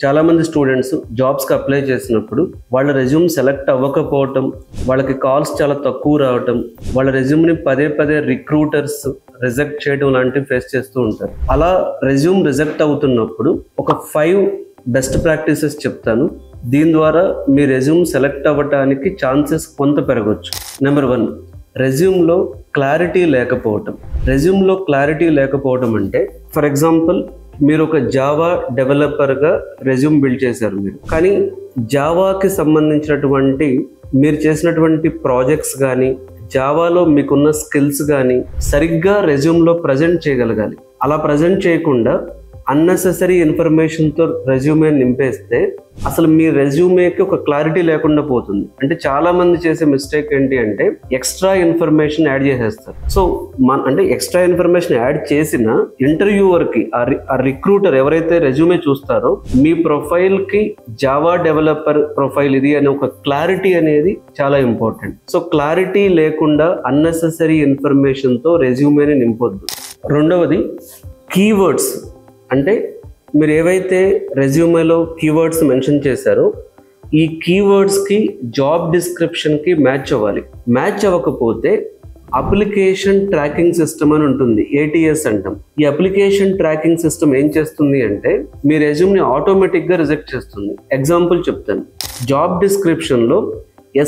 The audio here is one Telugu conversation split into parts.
చాలా మంది స్టూడెంట్స్ జాబ్స్కి అప్లై చేసినప్పుడు వాళ్ళ రెజ్యూమ్ సెలెక్ట్ అవ్వకపోవటం, వాళ్ళకి కాల్స్ చాలా తక్కువ రావటం, వాళ్ళ రెజ్యూమ్ని పదే పదే రిక్రూటర్స్ రిజెక్ట్ చేయడం లాంటివి ఫేస్ చేస్తూ ఉంటారు. అలా రెజ్యూమ్ రిజెక్ట్ అవుతున్నప్పుడు ఒక 5 బెస్ట్ ప్రాక్టీసెస్ చెప్తాను. దీని ద్వారా మీ రెజ్యూమ్ సెలెక్ట్ అవ్వటానికి ఛాన్సెస్ కొంత పెరగవచ్చు. నెంబర్ 1, రెజ్యూమ్లో క్లారిటీ లేకపోవటం. రెజ్యూమ్లో క్లారిటీ లేకపోవటం అంటే, ఫర్ ఎగ్జాంపుల్, మీరు ఒక జావా డెవలపర్గా రెజ్యూమ్ బిల్డ్ చేశారు మీరు, కానీ జావాకి సంబంధించినటువంటి మీరు చేసినటువంటి ప్రాజెక్ట్స్ కానీ జావాలో మీకున్న స్కిల్స్ కానీ సరిగ్గా రెజ్యూమ్లో ప్రజెంట్ చేయగలగాలి. అలా ప్రజెంట్ చేయకుండా అన్నెసెసరీ ఇన్ఫర్మేషన్తో రెజ్యూమే నింపేస్తే అసలు మీ రెజ్యూమేకి ఒక క్లారిటీ లేకుండా పోతుంది. అంటే చాలా మంది చేసే మిస్టేక్ ఏంటి అంటే ఎక్స్ట్రా ఇన్ఫర్మేషన్ యాడ్ చేసేస్తారు. సో అంటే ఎక్స్ట్రా ఇన్ఫర్మేషన్ యాడ్ చేసిన ఇంటర్వ్యూవర్కి ఆ రిక్రూటర్ ఎవరైతే రెజ్యూమే చూస్తారో మీ ప్రొఫైల్కి జావా డెవలపర్ ప్రొఫైల్ ఇది అనే ఒక క్లారిటీ అనేది చాలా ఇంపార్టెంట్. సో క్లారిటీ లేకుండా అన్నెసెసరీ ఇన్ఫర్మేషన్తో రెజ్యూమేని నింపొద్దు. రెండవది, కీవర్డ్స్. అంటే మీరు ఏవైతే రెజ్యూమేలో కీవర్డ్స్ మెన్షన్ చేశారో ఈ కీవర్డ్స్కి జాబ్ డిస్క్రిప్షన్కి మ్యాచ్ అవ్వాలి. మ్యాచ్ అవ్వకపోతే అప్లికేషన్ ట్రాకింగ్ సిస్టమ్ అని ఉంటుంది, ATS అంటాం. ఈ అప్లికేషన్ ట్రాకింగ్ సిస్టమ్ ఏం చేస్తుంది అంటే మీ రెజ్యూమ్ని ఆటోమేటిక్గా రిజెక్ట్ చేస్తుంది. ఎగ్జాంపుల్ చెప్తాను. జాబ్ డిస్క్రిప్షన్లో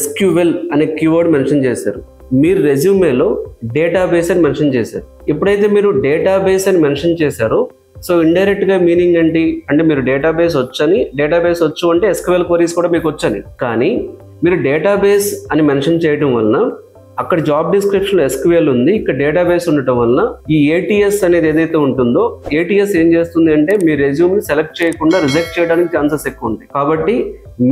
SQL అనే కీవర్డ్ మెన్షన్ చేశారు, మీరు రెజ్యూమేలో డేటాబేస్ అని మెన్షన్ చేశారు. ఎప్పుడైతే మీరు డేటాబేస్ అని మెన్షన్ చేశారో సో ఇండైరెక్ట్గా మీనింగ్ ఏంటి అంటే మీరు డేటాబేస్ వచ్చు అంటే SQL క్వరీస్ కూడా మీకు వచ్చని. కానీ మీరు డేటాబేస్ అని మెన్షన్ చేయడం వలన అక్కడ జాబ్ డిస్క్రిప్షన్లో SQL ఉంది, ఇక్కడ డేటాబేస్ ఉండటం వలన ఈ ATS అనేది ఏదైతే ఉంటుందో ATS ఏం చేస్తుంది అంటే మీ రెజ్యూమ్ని సెలెక్ట్ చేయకుండా రిజెక్ట్ చేయడానికి ఛాన్సెస్ ఎక్కువ ఉంటాయి. కాబట్టి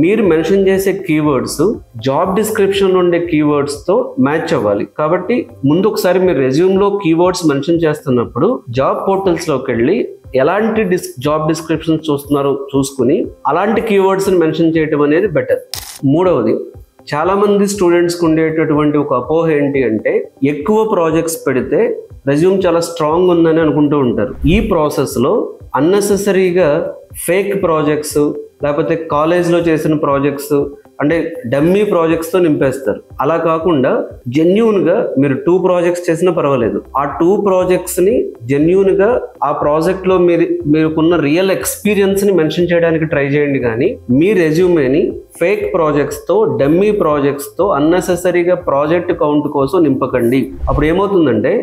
మీరు మెన్షన్ చేసే కీవర్డ్స్ జాబ్ డిస్క్రిప్షన్లో ఉండే కీవర్డ్స్తో మ్యాచ్ అవ్వాలి. కాబట్టి ముందు ఒకసారి మీరు రెజ్యూమ్లో కీవర్డ్స్ మెన్షన్ చేస్తున్నప్పుడు జాబ్ పోర్టల్స్లోకి వెళ్ళి ఎలాంటి జాబ్ డిస్క్రిప్షన్స్ చూస్తున్నారో చూసుకుని అలాంటి కీవర్డ్స్ని మెన్షన్ చేయడం అనేది బెటర్. మూడవది, చాలా మంది స్టూడెంట్స్కి ఉండేటటువంటి ఒక అపోహ ఏంటి అంటే ఎక్కువ ప్రాజెక్ట్స్ పెడితే రెజ్యూమ్ చాలా స్ట్రాంగ్ ఉందని అనుకుంటూ ఉంటారు. ఈ ప్రాసెస్లో అన్నెసెసరీగా ఫేక్ ప్రాజెక్ట్స్ లేకపోతే కాలేజ్లో చేసిన ప్రాజెక్ట్స్ అంటే డమ్మీ ప్రాజెక్ట్స్తో నింపేస్తారు. అలా కాకుండా జెన్యూన్గా మీరు 2 ప్రాజెక్ట్స్ చేసినా పర్వాలేదు, ఆ 2 ప్రాజెక్ట్స్ని జెన్యూన్గా ఆ ప్రాజెక్ట్లో మీరుకున్న రియల్ ఎక్స్పీరియన్స్ని మెన్షన్ చేయడానికి ట్రై చేయండి. కానీ మీ రెజ్యూమేని ఫేక్ ప్రాజెక్ట్స్తో డమ్మీ ప్రాజెక్ట్స్తో అన్నెసెసరీగా ప్రాజెక్ట్ కౌంట్ కోసం నింపకండి. అప్పుడు ఏమవుతుందంటే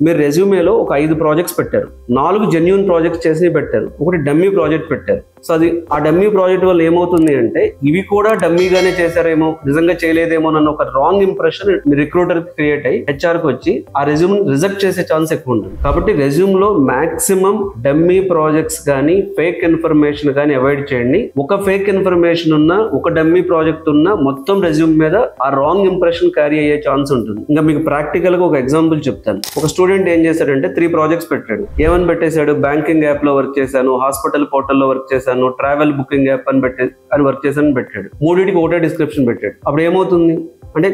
మీరు రెజ్యూమేలో ఒక 5 ప్రాజెక్ట్స్ పెట్టారు, 4 జెన్యూన్ ప్రాజెక్ట్స్ చేసి పెట్టారు, ఒకటి డమ్మీ ప్రాజెక్ట్ పెట్టారు. సో అది ఆ డమ్మీ ప్రాజెక్ట్ వల్ల ఏమవుతుంది అంటే ఇవి కూడా డమ్మీగానే చేశారేమో, నిజంగా చేయలేదేమో అన్న ఒక రాంగ్ ఇంప్రెషన్ మీ రిక్రూటర్కి క్రియేట్ అయ్యి HRకి వచ్చి ఆ రెజ్యూమ్ రిజెక్ట్ చేసే ఛాన్స్ ఎక్కువ ఉంటుంది. కాబట్టి రెజ్యూమ్లో మాక్సిమం డమ్మీ ప్రాజెక్ట్స్ కానీ ఫేక్ ఇన్ఫర్మేషన్ కానీ అవాయిడ్ చేయండి. ఒక ఫేక్ ఇన్ఫర్మేషన్ ఉన్నా ఒక డమ్మీ ప్రాజెక్ట్ ఉన్నా మొత్తం రెజ్యూమ్ మీద ఆ రాంగ్ ఇంప్రెషన్ క్యారీ అయ్యే ఛాన్స్ ఉంటుంది. ఇంకా మీకు ప్రాక్టికల్గా ఒక ఎగ్జాంపుల్ చెప్తాను. ఒక స్టూడెంట్ ఏం చేశాడంటే 3 ప్రాజెక్ట్స్ పెట్టాడు. ఏమని పెట్టేశాడు? బ్యాంకింగ్ యాప్లో వర్క్ చేశాను, హాస్పిటల్ పోర్టల్లో వర్క్ చేశాను, ట్రావెల్ బుకింగ్ యాప్ అని వర్క్ చేశాను పెట్టాడు. 3టికి ఒకటే డిస్క్రిప్షన్ పెట్టాడు. అప్పుడు ఏమవుతుంది అంటే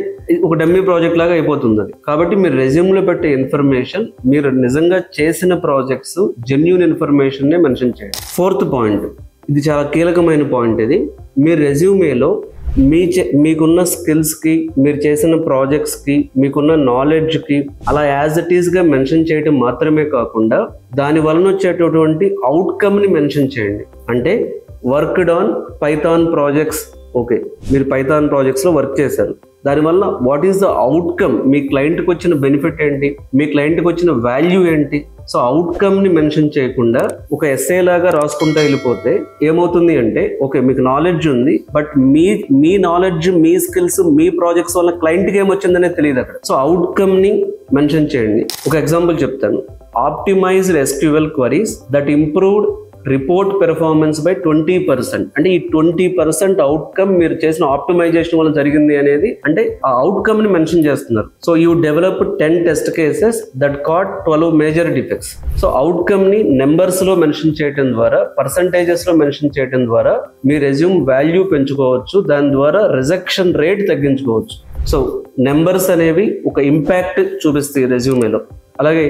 ఒక డమ్మీ ప్రాజెక్ట్ లాగా అయిపోతుంది అది. కాబట్టి మీరు రెజ్యూమ్లో పెట్టే ఇన్ఫర్మేషన్ మీరు నిజంగా చేసిన ప్రాజెక్ట్స్ జెన్యూన్ ఇన్ఫర్మేషన్నే మెన్షన్ చేయండి. 4th పాయింట్, ఇది చాలా కీలకమైన పాయింట్. ఇది మీ రెజ్యూమేలో మీకున్న స్కిల్స్కి, మీరు చేసిన ప్రాజెక్ట్స్కి, మీకున్న నాలెడ్జ్కి అలా యాజ్ ఇట్ ఈస్గా మెన్షన్ చేయడం మాత్రమే కాకుండా దాని వలన వచ్చేటటువంటి అవుట్కమ్ని మెన్షన్ చేయండి. అంటే worked on Python projects, okay మీరు పైథాన్ ప్రాజెక్ట్స్లో వర్క్ చేశారు, దానివల్ల వాట్ ఈస్ ద అవుట్కమ్, మీ క్లయింట్కి వచ్చిన బెనిఫిట్ ఏంటి, మీ క్లయింట్కి వచ్చిన వాల్యూ ఏంటి. సో అవుట్కమ్ని మెన్షన్ చేయకుండా ఒక ఎస్ఏ లాగా రాసుకుంటూ వెళ్ళిపోతే ఏమవుతుంది అంటే ఓకే మీకు నాలెడ్జ్ ఉంది, but me knowledge, me skills, me projects వల్ల క్లయింట్కి ఏమొచ్చిందనే తెలియదు అక్కడ. సో అవుట్కమ్ని మెన్షన్ చేయండి. ఒక ఎగ్జాంపుల్ చెప్తాను. Optimised SQL queries that improved report performance by 20%. అంటే ఈ 20% అవుట్కమ్ మీరు చేసిన ఆప్టిమైజేషన్ వల్ల జరిగింది అనేది అంటే ఆ అవుట్కమ్ ని మెన్షన్ చేస్తున్నారు. So you develop 10 test cases that caught 12 major defects. So outcome ని నెంబర్స్ లో మెన్షన్ చేయడం ద్వారా, పర్సంటేజెస్ లో మెన్షన్ చేయడం ద్వారా మీ రెజ్యూమ్ వాల్యూ పెంచుకోవచ్చు, దాని ద్వారా రిజెక్షన్ రేట్ తగ్గించుకోవచ్చు. సో నెంబర్స్ అనేవి ఒక ఇంపాక్ట్ చూపిస్తాయి రెజ్యూమేలో. అలాగే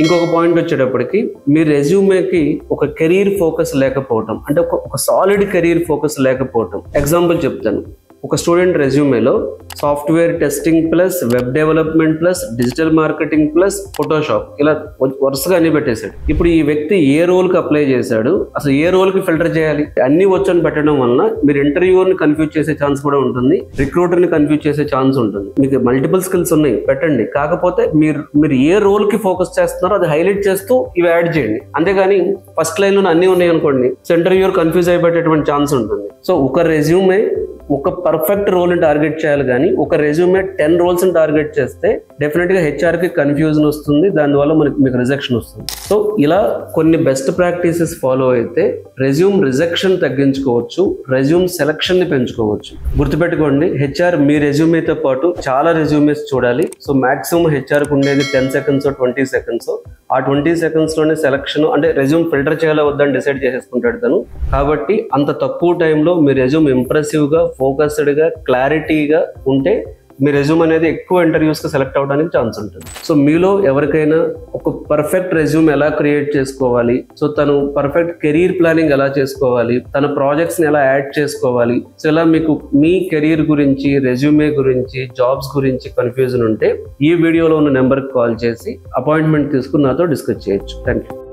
ఇంకొక పాయింట్ వచ్చేటప్పటికి మీ రెజ్యూమేకి ఒక కెరీర్ ఫోకస్ లేకపోవటం, అంటే ఒక సాలిడ్ కెరీర్ ఫోకస్ లేకపోవటం. ఎగ్జాంపుల్ చెప్తాను. ఒక స్టూడెంట్ రెజ్యూమేలో software testing plus web development plus digital marketing plus Photoshop ఇలా వరుసగా అన్ని పెట్టేశాడు. ఇప్పుడు ఈ వ్యక్తి ఏ రోల్కి అప్లై చేశాడు, అసలు ఏ రోల్కి ఫిల్టర్ చేయాలి? అన్ని వచ్చని పెట్టడం వలన మీరు ఇంటర్వ్యూని కన్ఫ్యూజ్ చేసే ఛాన్స్ కూడా ఉంటుంది, రిక్రూటర్ని కన్ఫ్యూజ్ చేసే ఛాన్స్ ఉంటుంది. మీకు మల్టిపుల్ స్కిల్స్ ఉన్నాయి పెట్టండి, కాకపోతే మీరు ఏ రోల్కి ఫోకస్ చేస్తున్నారో అది హైలైట్ చేస్తూ ఇవి యాడ్ చేయండి. అంతేగాని ఫస్ట్ లైన్లో అన్నీ ఉన్నాయి అనుకోండి, ఇంటర్వ్యూర్ కన్ఫ్యూజ్ అయిపోయేటటువంటి ఛాన్స్ ఉంటుంది. సో ఒక రెజ్యూమే ఒక పర్ఫెక్ట్ రోల్ని టార్గెట్ చేయాలి, కానీ ఒక రెజ్యూమే 10 రోల్స్ని టార్గెట్ చేస్తే డెఫినెట్గా హెచ్ఆర్కి కన్ఫ్యూజన్ వస్తుంది, దానివల్ల మీకు రిజెక్షన్ వస్తుంది. సో ఇలా కొన్ని బెస్ట్ ప్రాక్టీసెస్ ఫాలో అయితే రెజ్యూమ్ రిజెక్షన్ తగ్గించుకోవచ్చు, రెజ్యూమ్ సెలక్షన్ని పెంచుకోవచ్చు. గుర్తుపెట్టుకోండి, హెచ్ఆర్ మీ రెజ్యూమేతో పాటు చాలా రెజ్యూమేస్ చూడాలి. సో మాక్సిమం హెచ్ఆర్కి ఉండేది 10 సెకండ్స్ 20 సెకండ్స్. ఆ 20 సెకండ్స్లోనే సెలక్షన్, అంటే రెజ్యూమ్ ఫిల్టర్ చేయాలా వద్దని డిసైడ్ చేసేసుకుంటాడు తను. కాబట్టి అంత తక్కువ టైంలో మీ రెజ్యూమ్ ఇంప్రెసివ్గా, ఫోకస్డ్గా, క్లారిటీగా ఉంటే మీ రెజ్యూమ్ అనేది ఎక్కువ ఇంటర్వ్యూస్కి సెలెక్ట్ అవ్వడానికి ఛాన్స్ ఉంటుంది. సో మీలో ఎవరికైనా ఒక పర్ఫెక్ట్ రెజ్యూమ్ ఎలా క్రియేట్ చేసుకోవాలి, సో తను పర్ఫెక్ట్ కెరీర్ ప్లానింగ్ ఎలా చేసుకోవాలి, తన ప్రాజెక్ట్స్ని ఎలా యాడ్ చేసుకోవాలి, సో ఇలా మీకు మీ కెరీర్ గురించి, రెజ్యూమే గురించి, జాబ్స్ గురించి కన్ఫ్యూజన్ ఉంటే ఈ వీడియోలో ఉన్న నెంబర్కి కాల్ చేసి అపాయింట్మెంట్ తీసుకుని నాతో డిస్కస్ చేయొచ్చు. Thank you.